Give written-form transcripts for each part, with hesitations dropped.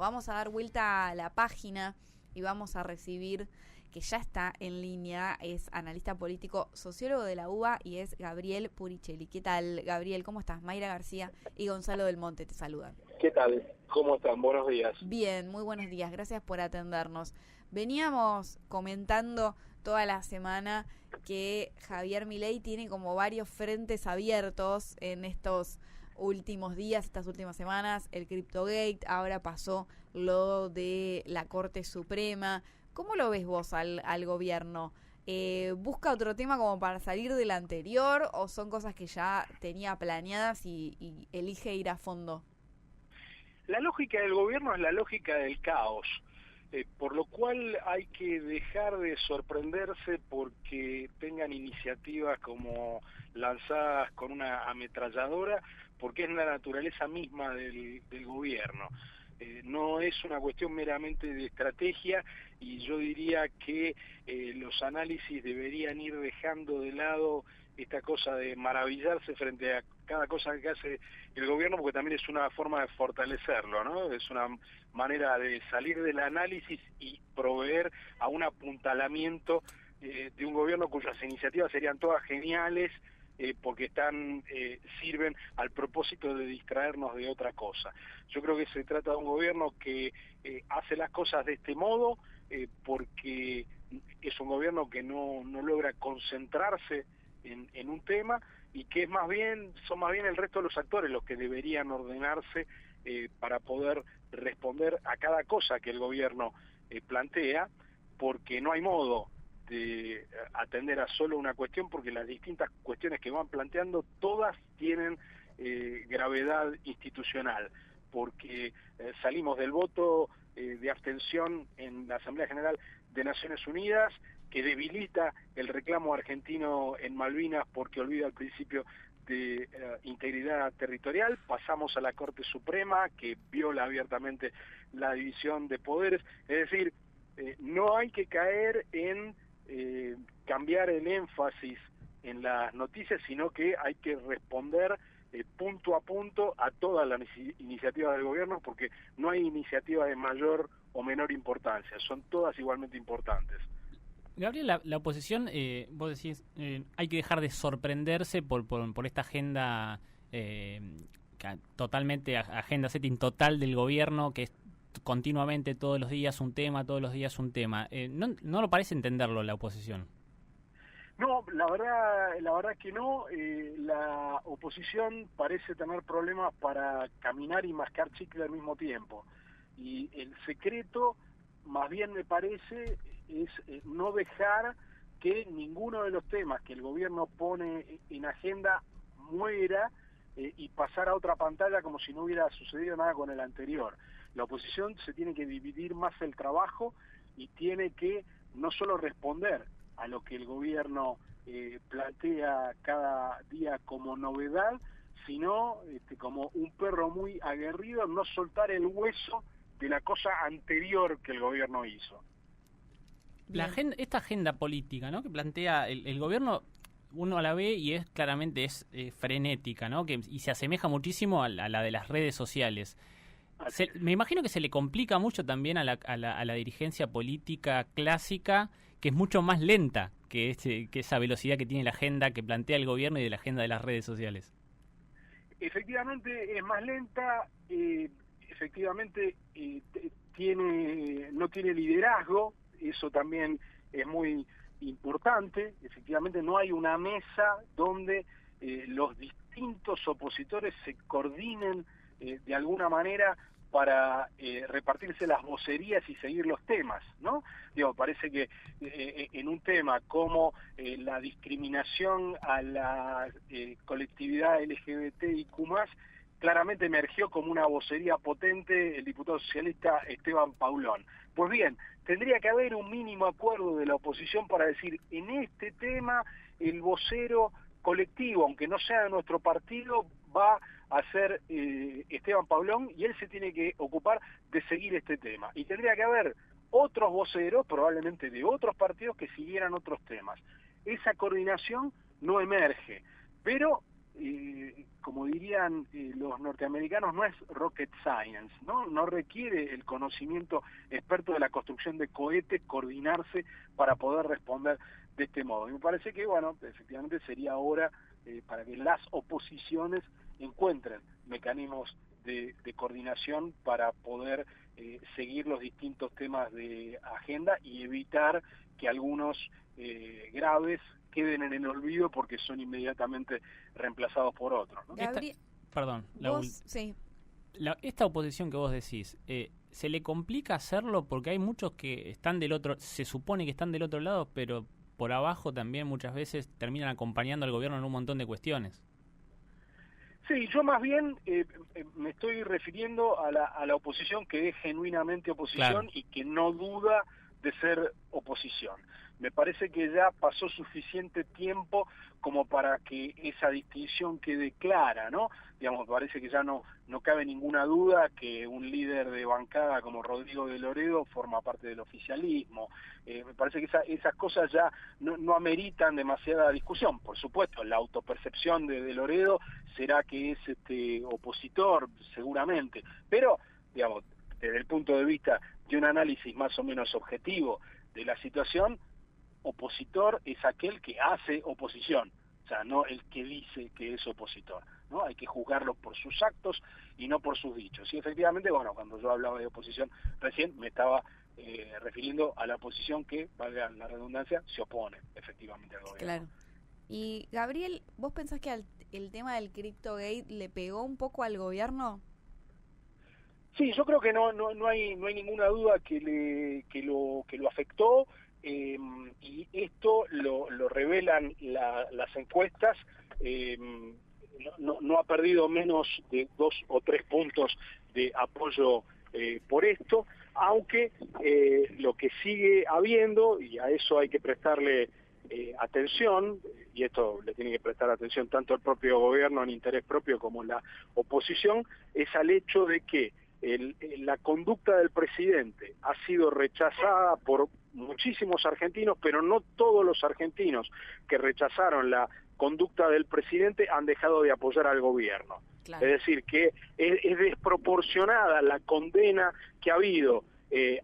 vamos a dar vuelta a la página y vamos a recibir, que ya está en línea, es analista político, sociólogo de la UBA y es Gabriel Puricelli. ¿Qué tal, Gabriel? ¿Cómo estás? Mayra García y Gonzalo del Monte te saludan. ¿Qué tal? ¿Cómo están? Buenos días. Bien, muy buenos días. Gracias por atendernos. Veníamos comentando toda la semana que Javier Milei tiene como varios frentes abiertos en estos últimos días, estas últimas semanas, el Cryptogate, ahora pasó lo de la Corte Suprema. ¿Cómo lo ves vos al gobierno? ¿Busca otro tema como para salir del anterior o son cosas que ya tenía planeadas y elige ir a fondo? La lógica del gobierno es la lógica del caos, por lo cual hay que dejar de sorprenderse porque tengan iniciativas como lanzadas con una ametralladora, porque es la naturaleza misma del gobierno. No es una cuestión meramente de estrategia y yo diría que los análisis deberían ir dejando de lado esta cosa de maravillarse frente a cada cosa que hace el gobierno, porque también es una forma de fortalecerlo, ¿no? Es una manera de salir del análisis y proveer a un apuntalamiento de un gobierno cuyas iniciativas serían todas geniales, porque sirven al propósito de distraernos de otra cosa. Yo creo que se trata de un gobierno que hace las cosas de este modo porque es un gobierno que no logra concentrarse en un tema y que son más bien el resto de los actores los que deberían ordenarse para poder responder a cada cosa que el gobierno plantea, porque no hay modo de atender a solo una cuestión, porque las distintas cuestiones que van planteando todas tienen gravedad institucional, porque salimos del voto de abstención en la Asamblea General de Naciones Unidas, que debilita el reclamo argentino en Malvinas porque olvida el principio de integridad territorial. Pasamos a la Corte Suprema, que viola abiertamente la división de poderes. Es decir, no hay que caer en cambiar el énfasis en las noticias, sino que hay que responder punto a punto a todas las iniciativas del gobierno, porque no hay iniciativa de mayor o menor importancia, son todas igualmente importantes. Gabriel, la oposición, vos decís, hay que dejar de sorprenderse por esta agenda, totalmente agenda setting total del gobierno, que es continuamente todos los días un tema, todos los días un tema. No lo parece entenderlo la oposición. No, la verdad que no. La oposición parece tener problemas para caminar y mascar chicle al mismo tiempo. Y el secreto, más bien me parece, es no dejar que ninguno de los temas que el gobierno pone en agenda muera y pasar a otra pantalla como si no hubiera sucedido nada con el anterior. La oposición se tiene que dividir más el trabajo y tiene que no solo responder a lo que el gobierno plantea cada día como novedad, sino como un perro muy aguerrido, no soltar el hueso de la cosa anterior que el gobierno hizo. Esta agenda política, ¿no?, que plantea el gobierno, uno la ve y claramente es frenética, ¿no?, y se asemeja muchísimo a la de las redes sociales. Me imagino que se le complica mucho también a la dirigencia política clásica, que es mucho más lenta que esa velocidad que tiene la agenda que plantea el gobierno y de la agenda de las redes sociales. Efectivamente es más lenta, efectivamente no tiene liderazgo, eso también es muy importante. Efectivamente no hay una mesa donde los distintos opositores se coordinen de alguna manera para repartirse las vocerías y seguir los temas, ¿no? Parece que en un tema como la discriminación a la colectividad LGBTIQ+, claramente emergió como una vocería potente el diputado socialista Esteban Paulón. Pues bien, tendría que haber un mínimo acuerdo de la oposición para decir, en este tema el vocero colectivo, aunque no sea de nuestro partido, va a ser Esteban Paulón, y él se tiene que ocupar de seguir este tema. Y tendría que haber otros voceros, probablemente de otros partidos, que siguieran otros temas. Esa coordinación no emerge, pero como dirían los norteamericanos, no es rocket science, no requiere el conocimiento experto de la construcción de cohetes coordinarse para poder responder de este modo. Y me parece que, bueno, efectivamente sería hora para que las oposiciones encuentren mecanismos de coordinación para poder seguir los distintos temas de agenda y evitar que algunos graves queden en el olvido porque son inmediatamente reemplazados por otros, ¿no? Esta oposición que vos decís, ¿se le complica hacerlo? Porque hay muchos que están del otro, se supone que están del otro lado, pero por abajo también muchas veces terminan acompañando al gobierno en un montón de cuestiones. Sí, yo más bien me estoy refiriendo a la oposición que es genuinamente oposición, claro, y que no duda de ser oposición. Me parece que ya pasó suficiente tiempo como para que esa distinción quede clara, ¿no? Digamos, me parece que ya no cabe ninguna duda que un líder de bancada como Rodrigo de Loredo forma parte del oficialismo. Me parece que esas cosas ya no ameritan demasiada discusión. Por supuesto, la autopercepción de Loredo será que es opositor, seguramente, pero, digamos, desde el punto de vista de un análisis más o menos objetivo de la situación, opositor es aquel que hace oposición, o sea, no el que dice que es opositor, ¿no? Hay que juzgarlo por sus actos y no por sus dichos. Y efectivamente, bueno, cuando yo hablaba de oposición recién me estaba refiriendo a la oposición que, valga la redundancia, se opone efectivamente al gobierno. Claro. Y Gabriel, ¿vos pensás que el tema del CryptoGate le pegó un poco al gobierno? Sí, yo creo que no hay ninguna duda que lo afectó. Y esto lo revelan las encuestas. No ha perdido menos de 2 o 3 puntos de apoyo por esto, aunque lo que sigue habiendo, y a eso hay que prestarle atención, y esto le tiene que prestar atención tanto el propio gobierno en interés propio como la oposición, es al hecho de que la conducta del presidente ha sido rechazada por muchísimos argentinos, pero no todos los argentinos que rechazaron la conducta del presidente han dejado de apoyar al gobierno. Claro. Es decir, que es desproporcionada la condena que ha habido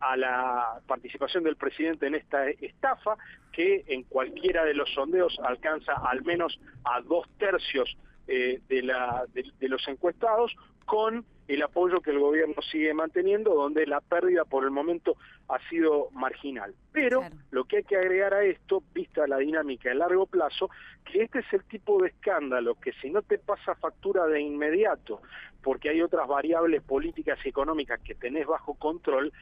a la participación del presidente en esta estafa, que en cualquiera de los sondeos alcanza al menos a 2/3 de los encuestados, con el apoyo que el gobierno sigue manteniendo, donde la pérdida por el momento ha sido marginal. Pero claro, lo que hay que agregar a esto, vista la dinámica a largo plazo, que este es el tipo de escándalo que si no te pasa factura de inmediato, porque hay otras variables políticas y económicas que tenés bajo control,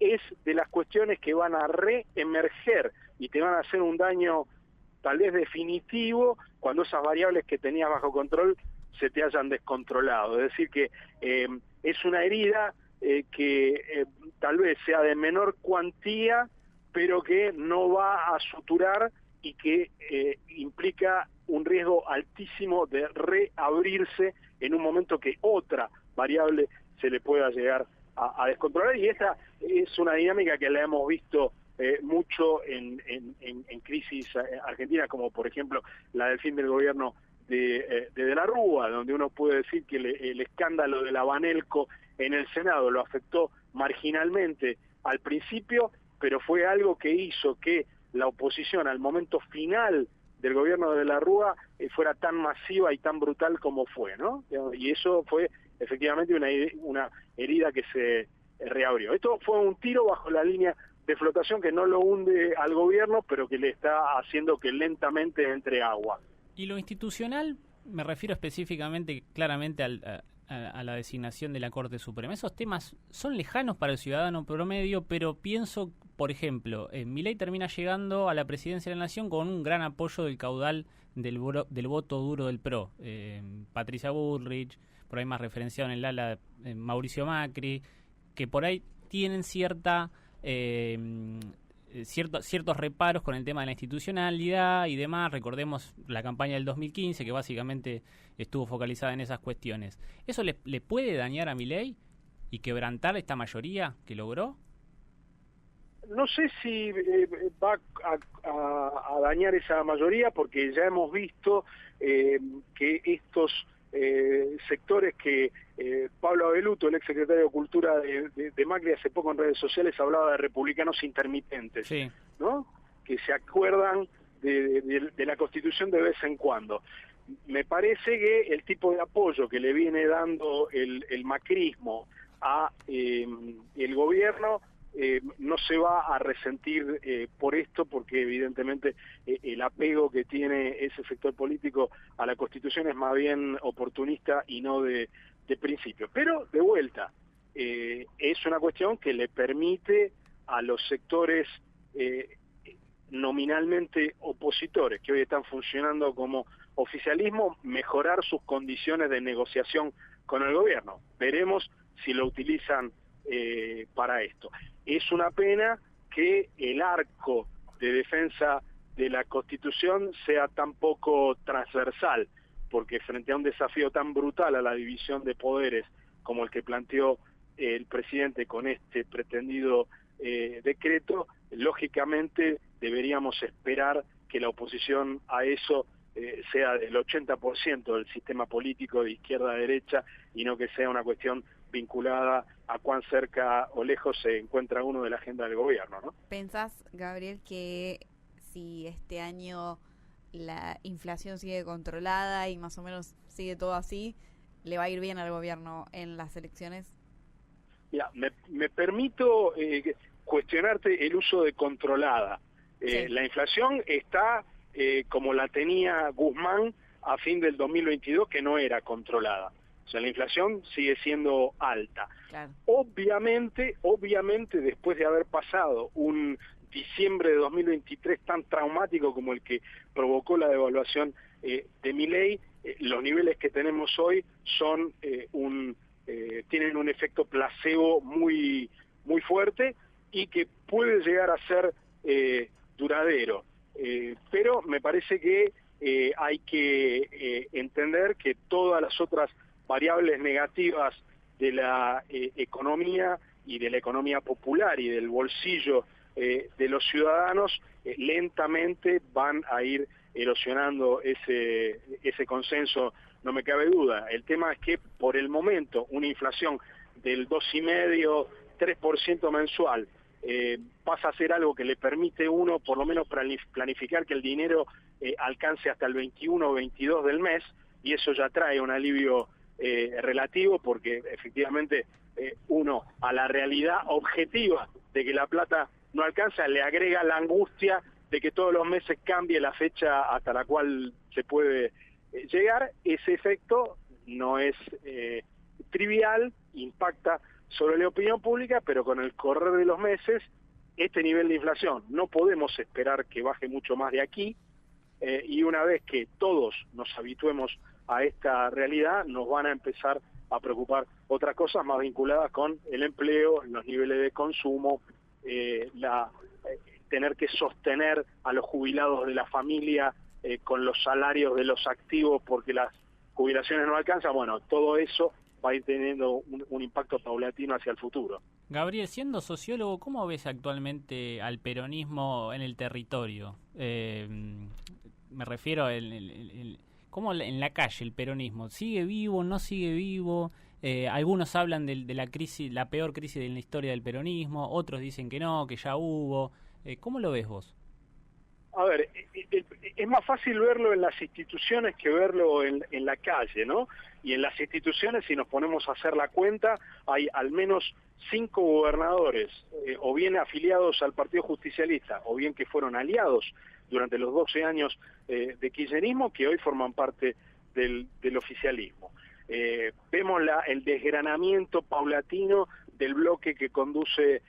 es de las cuestiones que van a reemerger y te van a hacer un daño tal vez definitivo cuando esas variables que tenías bajo control se te hayan descontrolado. Es decir que es una herida que tal vez sea de menor cuantía, pero que no va a suturar y que implica un riesgo altísimo de reabrirse en un momento que otra variable se le pueda llegar a descontrolar. Y esta es una dinámica que la hemos visto mucho en crisis argentinas, como por ejemplo la del fin del gobierno de la Rúa, donde uno puede decir que el escándalo de la Banelco en el Senado lo afectó marginalmente al principio, pero fue algo que hizo que la oposición al momento final del gobierno de la Rúa fuera tan masiva y tan brutal como fue, ¿no? Y eso fue efectivamente una herida que se reabrió. Esto fue un tiro bajo la línea de flotación que no lo hunde al gobierno, pero que le está haciendo que lentamente entre agua. Y lo institucional, me refiero específicamente, claramente a la designación de la Corte Suprema. Esos temas son lejanos para el ciudadano promedio, pero pienso, por ejemplo, Milei termina llegando a la presidencia de la Nación con un gran apoyo del caudal del voto duro del PRO. Patricia Bullrich, por ahí más referenciado en el ala Mauricio Macri, que por ahí tienen ciertos reparos con el tema de la institucionalidad y demás. Recordemos la campaña del 2015, que básicamente estuvo focalizada en esas cuestiones. ¿Eso le puede dañar a Milei y quebrantar esta mayoría que logró? No sé si va a dañar esa mayoría, porque ya hemos visto que estos sectores que Pablo Abeluto, el exsecretario de Cultura de Macri, hace poco en redes sociales hablaba de republicanos intermitentes, Sí. ¿no? Que se acuerdan de la Constitución de vez en cuando. Me parece que el tipo de apoyo que le viene dando el macrismo a el gobierno no se va a resentir por esto, porque evidentemente el apego que tiene ese sector político a la Constitución es más bien oportunista y no de principio. Pero, de vuelta, es una cuestión que le permite a los sectores nominalmente opositores, que hoy están funcionando como oficialismo, mejorar sus condiciones de negociación con el gobierno. Veremos si lo utilizan para esto. Es una pena que el arco de defensa de la Constitución sea tan poco transversal, porque frente a un desafío tan brutal a la división de poderes como el que planteó el presidente con este pretendido decreto, lógicamente deberíamos esperar que la oposición a eso sea del 80% del sistema político de izquierda a derecha, y no que sea una cuestión vinculada a cuán cerca o lejos se encuentra uno de la agenda del gobierno, ¿no? ¿Pensás, Gabriel, que si este año la inflación sigue controlada y más o menos sigue todo así, le va a ir bien al gobierno en las elecciones? Ya, me permito cuestionarte el uso de controlada. Sí. La inflación está como la tenía Guzmán a fin del 2022, que no era controlada. O sea, la inflación sigue siendo alta. Claro. Obviamente, después de haber pasado un diciembre de 2023 tan traumático como el que provocó la devaluación de Milei, los niveles que tenemos hoy son tienen un efecto placebo muy fuerte y que puede llegar a ser duradero. Pero me parece que hay que entender que todas las otras variables negativas de la economía y de la economía popular y del bolsillo de los ciudadanos lentamente van a ir erosionando ese consenso, no me cabe duda. El tema es que por el momento una inflación del 2,5%, 3% mensual pasa a ser algo que le permite uno por lo menos planificar que el dinero alcance hasta el 21 o 22 del mes, y eso ya trae un alivio relativo, porque efectivamente uno a la realidad objetiva de que la plata no alcanza le agrega la angustia de que todos los meses cambie la fecha hasta la cual se puede llegar. Ese efecto no es trivial, impacta sobre la opinión pública, pero con el correr de los meses este nivel de inflación no podemos esperar que baje mucho más de aquí, y una vez que todos nos habituemos a esta realidad, nos van a empezar a preocupar otras cosas más vinculadas con el empleo, los niveles de consumo, tener que sostener a los jubilados de la familia con los salarios de los activos porque las jubilaciones no alcanzan. Bueno, todo eso va a ir teniendo un impacto paulatino hacia el futuro. Gabriel, siendo sociólogo, ¿cómo ves actualmente al peronismo en el territorio? Me refiero a ¿cómo en la calle el peronismo? ¿Sigue vivo, no sigue vivo? Algunos hablan de la crisis, la peor crisis de la historia del peronismo, otros dicen que no, que ya hubo. ¿Cómo lo ves vos? A ver, es más fácil verlo en las instituciones que verlo en la calle, ¿no? Y en las instituciones, si nos ponemos a hacer la cuenta, hay al menos 5 gobernadores, o bien afiliados al Partido Justicialista, o bien que fueron aliados durante los 12 años de kirchnerismo, que hoy forman parte del oficialismo. Vemos el desgranamiento paulatino del bloque que conduce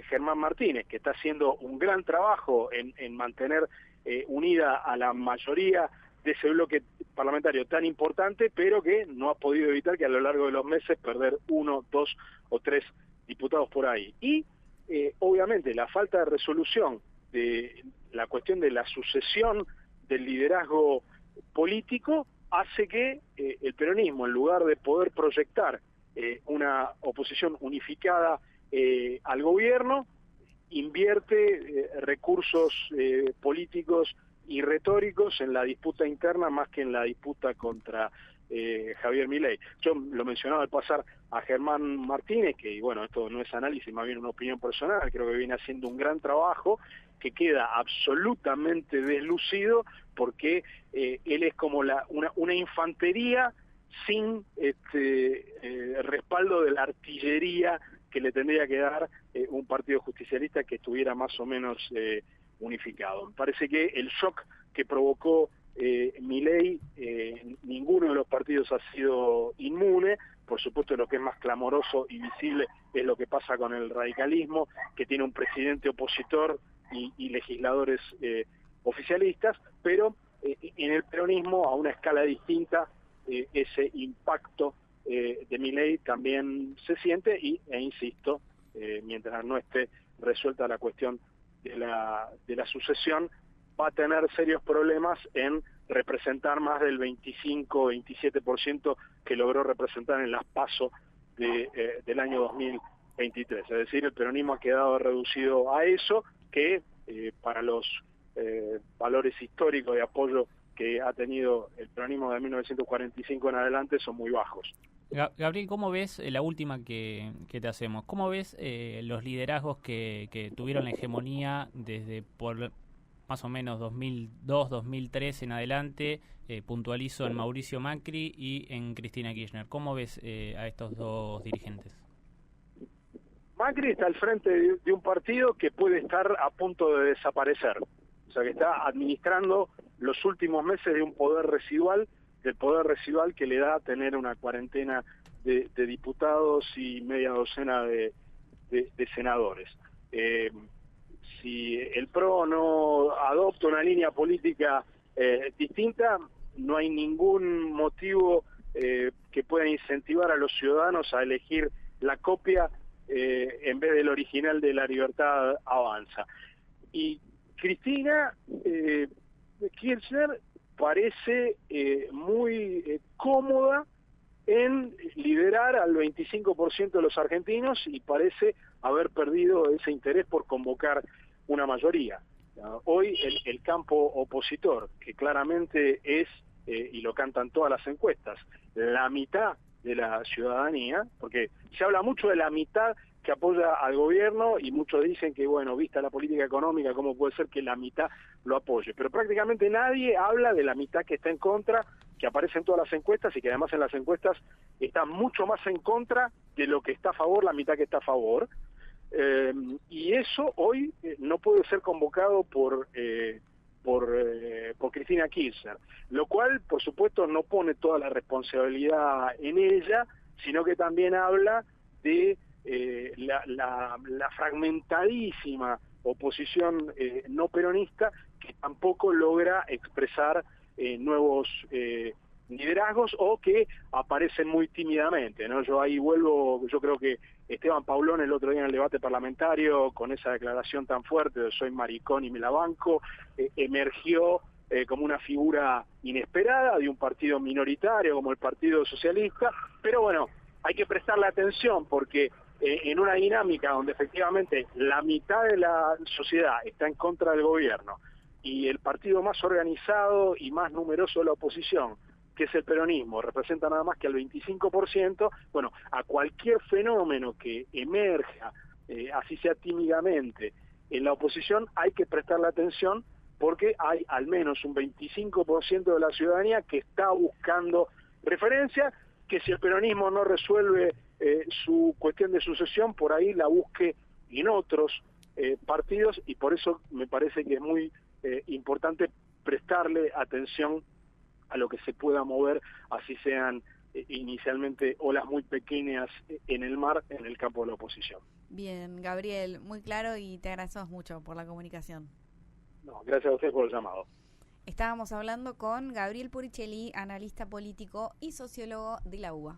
Germán Martínez, que está haciendo un gran trabajo en mantener unida a la mayoría de ese bloque parlamentario tan importante, pero que no ha podido evitar que a lo largo de los meses perder 1, 2 o 3 diputados por ahí. Y obviamente la falta de resolución de la cuestión de la sucesión del liderazgo político hace que el peronismo, en lugar de poder proyectar una oposición unificada al gobierno, invierte recursos políticos y retóricos en la disputa interna más que en la disputa contra Javier Milei. Yo lo mencionaba al pasar a Germán Martínez, que bueno, esto no es análisis, más bien una opinión personal, creo que viene haciendo un gran trabajo, que queda absolutamente deslucido porque él es como una infantería sin respaldo de la artillería que le tendría que dar un partido justicialista que estuviera más o menos unificado. Me parece que el shock que provocó Milei, ninguno de los partidos ha sido inmune. Por supuesto, lo que es más clamoroso y visible es lo que pasa con el radicalismo, que tiene un presidente opositor y legisladores oficialistas, pero en el peronismo, a una escala distinta, ese impacto de Milei también se siente e insisto, mientras no esté resuelta la cuestión de la sucesión, va a tener serios problemas en representar más del 25-27% que logró representar en las PASO del año 2023. Es decir, el peronismo ha quedado reducido a eso, que para los valores históricos de apoyo que ha tenido el peronismo de 1945 en adelante son muy bajos. Gabriel, ¿cómo ves la última que te hacemos? ¿Cómo ves los liderazgos que tuvieron la hegemonía desde por más o menos 2002, 2003 en adelante? Puntualizo en Mauricio Macri y en Cristina Kirchner. ¿Cómo ves a estos dos dirigentes? Macri está al frente de un partido que puede estar a punto de desaparecer. O sea, que está administrando los últimos meses de un poder residual, del poder residual que le da tener una cuarentena de diputados y media docena de senadores. Si el PRO no adopta una línea política distinta, no hay ningún motivo que pueda incentivar a los ciudadanos a elegir la copia en vez del original de La Libertad Avanza. Y Cristina Kirchner parece muy cómoda en liderar al 25% de los argentinos y parece haber perdido ese interés por convocar una mayoría. Hoy el campo opositor, que claramente es, y lo cantan todas las encuestas, la mitad de la ciudadanía, porque se habla mucho de la mitad que apoya al gobierno y muchos dicen que, bueno, vista la política económica, ¿cómo puede ser que la mitad lo apoye? Pero prácticamente nadie habla de la mitad que está en contra, que aparece en todas las encuestas y que además en las encuestas está mucho más en contra de lo que está a favor, la mitad que está a favor. Y eso hoy no puede ser convocado por Cristina Kirchner, lo cual, por supuesto, no pone toda la responsabilidad en ella, sino que también habla de la fragmentadísima oposición no peronista que tampoco logra expresar nuevos liderazgos o que aparecen muy tímidamente, ¿no? Yo ahí vuelvo, yo creo que Esteban Paulón el otro día en el debate parlamentario, con esa declaración tan fuerte de soy maricón y me la banco, emergió como una figura inesperada de un partido minoritario como el Partido Socialista, pero bueno, hay que prestarle atención porque en una dinámica donde efectivamente la mitad de la sociedad está en contra del gobierno y el partido más organizado y más numeroso de la oposición, que es el peronismo, representa nada más que al 25%, bueno, a cualquier fenómeno que emerja, así sea tímidamente, en la oposición hay que prestarle atención porque hay al menos un 25% de la ciudadanía que está buscando referencia, que si el peronismo no resuelve su cuestión de sucesión, por ahí la busque en otros partidos, y por eso me parece que es muy importante prestarle atención a lo que se pueda mover, así sean inicialmente olas muy pequeñas en el mar, en el campo de la oposición. Bien, Gabriel, muy claro y te agradecemos mucho por la comunicación. No, gracias a usted por el llamado. Estábamos hablando con Gabriel Puricelli, analista político y sociólogo de la UBA.